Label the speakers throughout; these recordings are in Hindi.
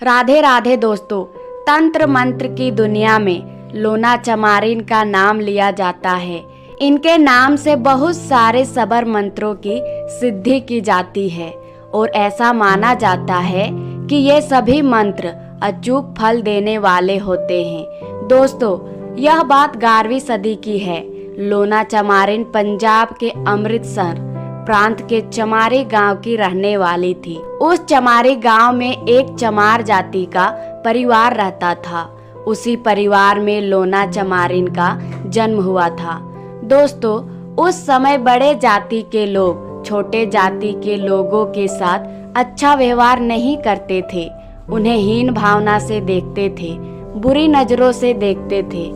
Speaker 1: राधे राधे दोस्तों, तंत्र मंत्र की दुनिया में लोना चमारिन का नाम लिया जाता है। इनके नाम से बहुत सारे सबर मंत्रों की सिद्धि की जाती है और ऐसा माना जाता है कि ये सभी मंत्र अचूक फल देने वाले होते हैं। दोस्तों, यह बात 11वीं सदी की है। लोना चमारिन पंजाब के अमृतसर प्रांत के चमारी गांव की रहने वाली थी। उस चमारी गांव में एक चमार जाति का परिवार रहता था। उसी परिवार में लोना चमारिन का जन्म हुआ था। दोस्तों, उस समय बड़े जाति के लोग छोटे जाति के लोगों के साथ अच्छा व्यवहार नहीं करते थे। उन्हें हीन भावना से देखते थे, बुरी नजरों से देखते थे।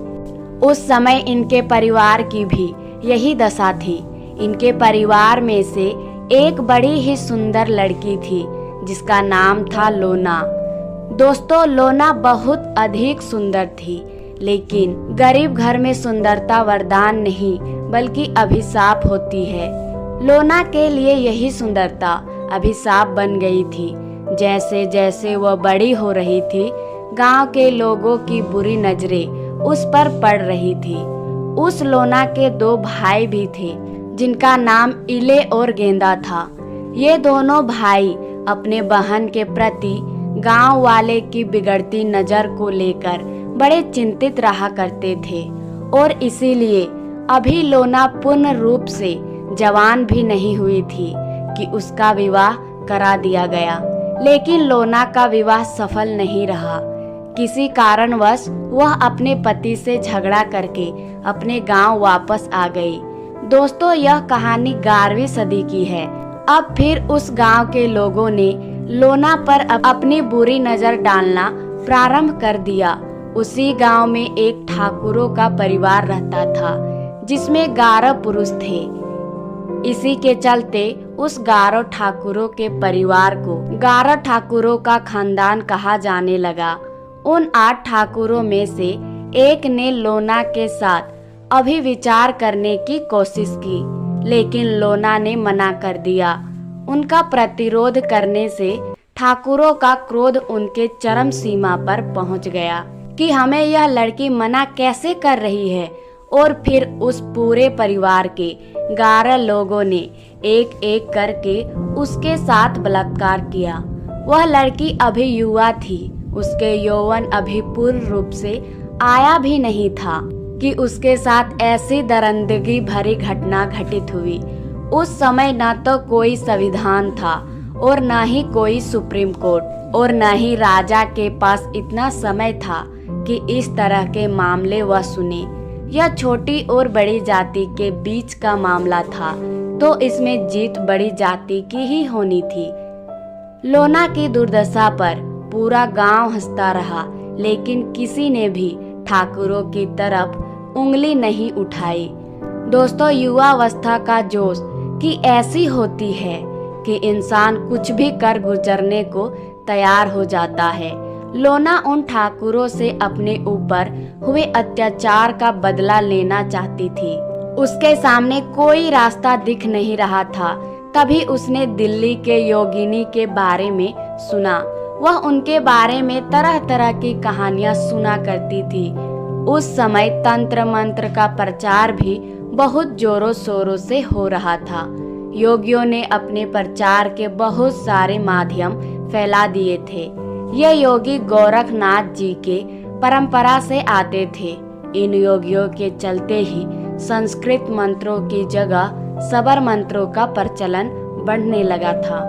Speaker 1: उस समय इनके परिवार की भी यही दशा थी। इनके परिवार में से एक बड़ी ही सुंदर लड़की थी जिसका नाम था लोना। दोस्तों, लोना बहुत अधिक सुंदर थी, लेकिन गरीब घर में सुंदरता वरदान नहीं बल्कि अभिशाप होती है। लोना के लिए यही सुंदरता अभिशाप बन गई थी। जैसे जैसे वह बड़ी हो रही थी, गांव के लोगों की बुरी नजरें उस पर पड़ रही थी। उस लोना के 2 भाई भी थे जिनका नाम इले और गेंदा था। ये दोनों भाई अपने बहन के प्रति गांव वाले की बिगड़ती नजर को लेकर बड़े चिंतित रहा करते थे और इसीलिए अभी लोना पूर्ण रूप से जवान भी नहीं हुई थी कि उसका विवाह करा दिया गया। लेकिन लोना का विवाह सफल नहीं रहा। किसी कारणवश वह अपने पति से झगड़ा करके अपने गांव वापस आ गई। दोस्तों, यह कहानी 11वीं सदी की है। अब फिर उस गांव के लोगों ने लोना पर अपनी बुरी नजर डालना प्रारंभ कर दिया। उसी गांव में एक ठाकुरों का परिवार रहता था जिसमें 11 पुरुष थे। इसी के चलते उस 11 ठाकुरों के परिवार को 11 ठाकुरों का खानदान कहा जाने लगा। उन 8 ठाकुरों में से एक ने लोना के साथ अभी विचार करने की कोशिश की, लेकिन लोना ने मना कर दिया। उनका प्रतिरोध करने से ठाकुरों का क्रोध उनके चरम सीमा पर पहुंच गया कि हमें यह लड़की मना कैसे कर रही है। और फिर उस पूरे परिवार के 11 लोगों ने एक एक करके उसके साथ बलात्कार किया। वह लड़की अभी युवा थी। उसके यौवन अभी पूर्ण रूप से आया भी नहीं था कि उसके साथ ऐसी दरिंदगी भरी घटना घटित हुई। उस समय न तो कोई संविधान था और न ही कोई सुप्रीम कोर्ट और न ही राजा के पास इतना समय था कि इस तरह के मामले वह सुने। यह छोटी और बड़ी जाति के बीच का मामला था, तो इसमें जीत बड़ी जाति की ही होनी थी। लोना की दुर्दशा पर पूरा गांव हंसता रहा, लेकिन किसी ने भी ठाकुरों की तरफ उंगली नहीं उठाई। दोस्तों, युवावस्था का जोश की ऐसी होती है कि इंसान कुछ भी कर गुजरने को तैयार हो जाता है। लोना उन ठाकुरों से अपने ऊपर हुए अत्याचार का बदला लेना चाहती थी। उसके सामने कोई रास्ता दिख नहीं रहा था। तभी उसने दिल्ली के योगिनी के बारे में सुना। वह उनके बारे में तरह तरह की कहानियां सुना करती थी। उस समय तंत्र मंत्र का प्रचार भी बहुत जोरों शोरों से हो रहा था। योगियों ने अपने प्रचार के बहुत सारे माध्यम फैला दिए थे। ये योगी गोरखनाथ जी के परंपरा से आते थे। इन योगियों के चलते ही संस्कृत मंत्रों की जगह सबर मंत्रों का प्रचलन बढ़ने लगा था।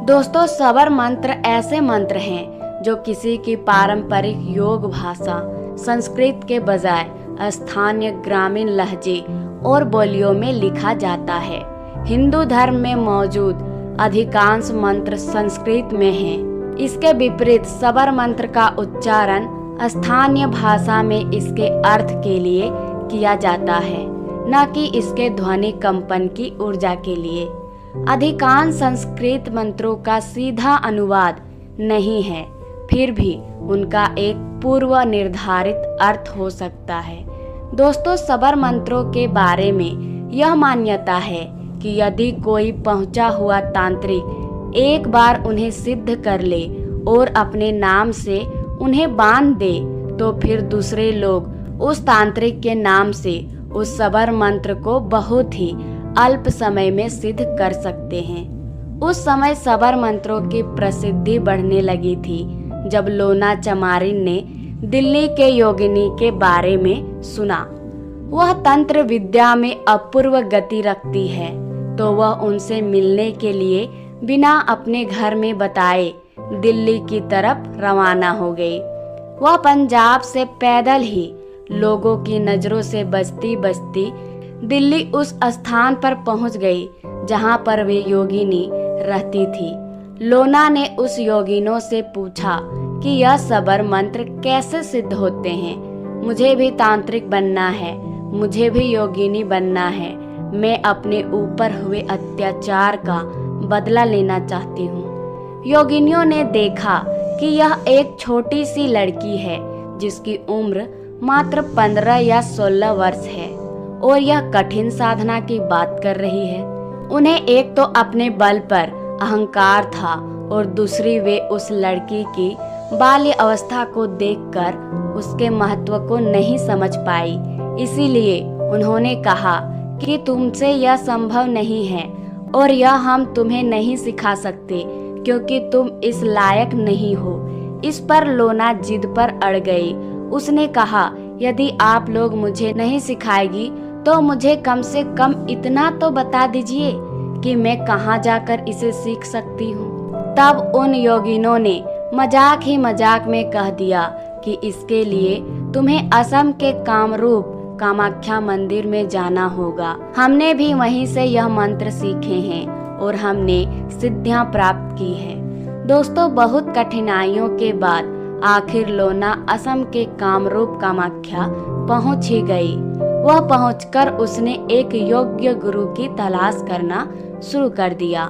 Speaker 1: दोस्तों, सबर मंत्र ऐसे मंत्र हैं जो किसी की पारंपरिक योग भाषा संस्कृत के बजाय स्थानीय ग्रामीण लहजे और बोलियों में लिखा जाता है। हिंदू धर्म में मौजूद अधिकांश मंत्र संस्कृत में हैं। इसके विपरीत सबर मंत्र का उच्चारण स्थानीय भाषा में इसके अर्थ के लिए किया जाता है, न कि इसके ध्वनि कंपन की ऊर्जा के लिए। अधिकांश संस्कृत मंत्रों का सीधा अनुवाद नहीं है, फिर भी उनका एक पूर्व निर्धारित अर्थ हो सकता है। दोस्तों, सबर मंत्रों के बारे में यह मान्यता है कि यदि कोई पहुंचा हुआ तांत्रिक एक बार उन्हें सिद्ध कर ले और अपने नाम से उन्हें बांध दे तो फिर दूसरे लोग उस तांत्रिक के नाम से उस सबर मंत्र को बहुत ही अल्प समय में सिद्ध कर सकते हैं। उस समय सबर मंत्रों की प्रसिद्धि बढ़ने लगी थी। जब लोना चमारिन ने दिल्ली के योगिनी के बारे में सुना, वह तंत्र विद्या में अपूर्व गति रखती है, तो वह उनसे मिलने के लिए बिना अपने घर में बताए दिल्ली की तरफ रवाना हो गई। वह पंजाब से पैदल ही लोगों की नजरों से बचती बचती दिल्ली उस स्थान पर पहुंच गई जहां पर वे योगिनी रहती थी। लोना ने उस योगिनों से पूछा कि यह सबर मंत्र कैसे सिद्ध होते हैं। मुझे भी तांत्रिक बनना है, मुझे भी योगिनी बनना है। मैं अपने ऊपर हुए अत्याचार का बदला लेना चाहती हूँ। योगिनियों ने देखा कि यह एक छोटी सी लड़की है जिसकी उम्र मात्र 15 या 16 वर्ष है और यह कठिन साधना की बात कर रही है। उन्हें एक तो अपने बल पर अहंकार था और दूसरी वे उस लड़की की बाल्य अवस्था को देखकर उसके महत्व को नहीं समझ पाई। इसीलिए उन्होंने कहा कि तुमसे यह संभव नहीं है और यह हम तुम्हें नहीं सिखा सकते क्योंकि तुम इस लायक नहीं हो। इस पर लोना जिद पर अड़ गई। उसने कहा, यदि आप लोग मुझे नहीं सिखाएगी तो मुझे कम से कम इतना तो बता दीजिए कि मैं कहाँ जाकर इसे सीख सकती हूँ। तब उन योगिनों ने मजाक ही मजाक में कह दिया कि इसके लिए तुम्हें असम के कामरूप कामाख्या मंदिर में जाना होगा। हमने भी वहीं से यह मंत्र सीखे हैं और हमने सिद्धियां प्राप्त की है। दोस्तों, बहुत कठिनाइयों के बाद आखिर लोना असम के कामरूप कामाख्या पहुंच ही गई। वह पहुंचकर उसने एक योग्य गुरु की तलाश करना शुरू कर दिया।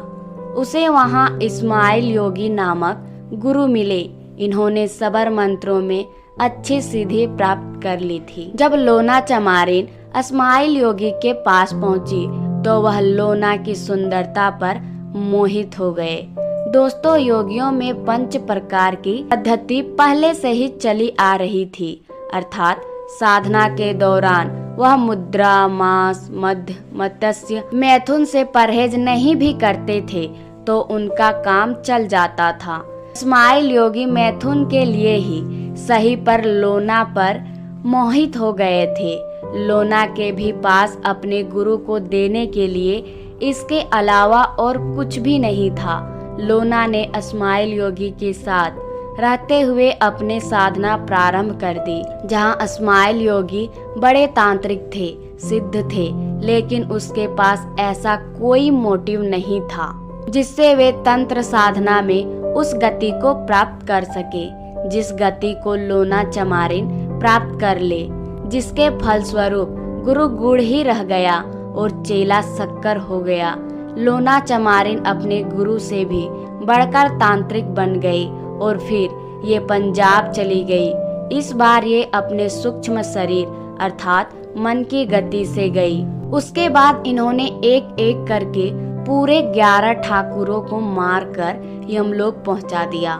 Speaker 1: उसे वहां इस्माइल योगी नामक गुरु मिले। इन्होंने सबर मंत्रों में अच्छी सिद्धि प्राप्त कर ली थी। जब लोना चमारिन इस्माइल योगी के पास पहुंची तो वह लोना की सुंदरता पर मोहित हो गए। दोस्तों, योगियों में 5 प्रकार की पद्धति पहले से ही चली आ रही थी, अर्थात साधना के दौरान वह मुद्रा, मांस, मध्य, मत्स्य, मैथुन से परहेज नहीं भी करते थे तो उनका काम चल जाता था। इस्माइल योगी मैथुन के लिए ही सही पर लोना पर मोहित हो गए थे। लोना के भी पास अपने गुरु को देने के लिए इसके अलावा और कुछ भी नहीं था। लोना ने इस्माइल योगी के साथ रहते हुए अपने साधना प्रारंभ कर दी। जहां इस्माइल योगी बड़े तांत्रिक थे, सिद्ध थे, लेकिन उसके पास ऐसा कोई मोटिव नहीं था जिससे वे तंत्र साधना में उस गति को प्राप्त कर सके जिस गति को लोना चमारिन प्राप्त कर ले, जिसके फलस्वरूप गुरु गुड़ ही रह गया और चेला शक्कर हो गया। लोना चमारिन अपने गुरु से भी बढ़कर तांत्रिक बन गई और फिर ये पंजाब चली गई। इस बार ये अपने सूक्ष्म शरीर अर्थात मन की गति से गई। उसके बाद इन्होंने एक एक करके पूरे 11 ठाकुरों को मारकर यमलोक पहुंचा दिया।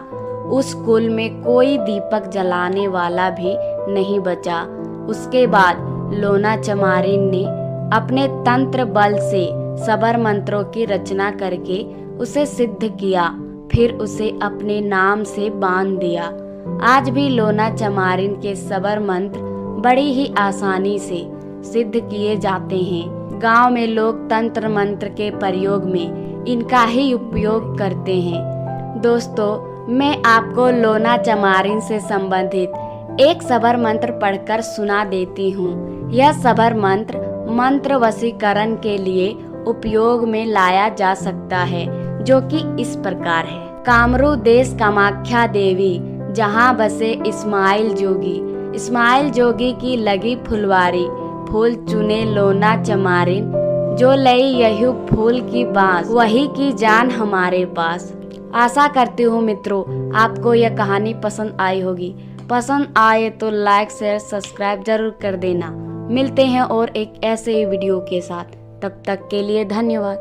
Speaker 1: उस कुल में कोई दीपक जलाने वाला भी नहीं बचा। उसके बाद लोना चमारिन ने अपने तंत्र बल से सबर मंत्रों की रचना करके उसे सिद्ध किया, फिर उसे अपने नाम से बांध दिया। आज भी लोना चमारिन के सबर मंत्र बड़ी ही आसानी से सिद्ध किए जाते हैं। गांव में लोग तंत्र मंत्र के प्रयोग में इनका ही उपयोग करते हैं। दोस्तों, मैं आपको लोना चमारिन से संबंधित एक सबर मंत्र पढ़कर सुना देती हूँ। यह सबर मंत्र वशीकरण के लिए उपयोग में लाया जा सकता है, जो कि इस प्रकार है। कामरू देश कामाख्या देवी, जहाँ बसे इस्माइल जोगी की लगी फुलवारी, फूल चुने लोना चमारिन, जो लई यही फूल की बांस, वही की जान हमारे पास। आशा करती हूँ मित्रों, आपको यह कहानी पसंद आई होगी। पसंद आए तो लाइक, शेयर, सब्सक्राइब जरूर कर देना। मिलते हैं और एक ऐसे ही वीडियो के साथ। तब तक के लिए धन्यवाद।